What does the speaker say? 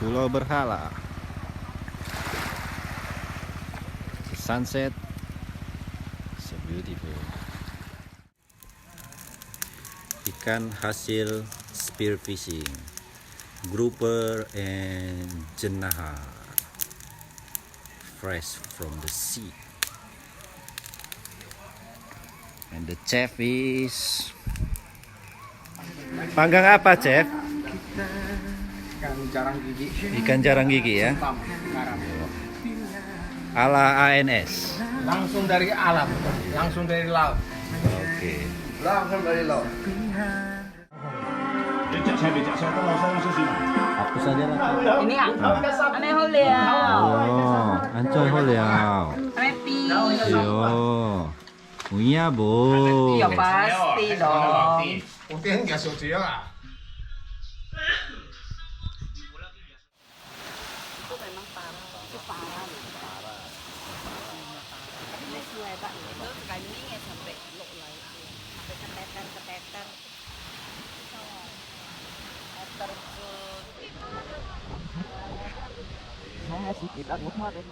Pulau Berhala. The sunset so beautiful. Ikan hasil spear fishing, grouper and jenahar, fresh from the sea. And the chef is panggang apa, chef? Ikan jarang gigi. Ikan jarang gigi ya. Hitam, garam. Ala ANS. Langsung dari alam, langsung dari laut. Oke. Langsung dari laut. Hapus saja lah. Ini aneh holiao. Oh, ancoy holiao. Happy. Yo. Punya bu. Ya pasti dong. Putih nggak suci ya? Itu memang parah. Itu parah. Ini sungai Pak. Itu sekali ini ya sampai luk lah itu. Sampai keteter. Terjun. Saya sih tidak rumah deh.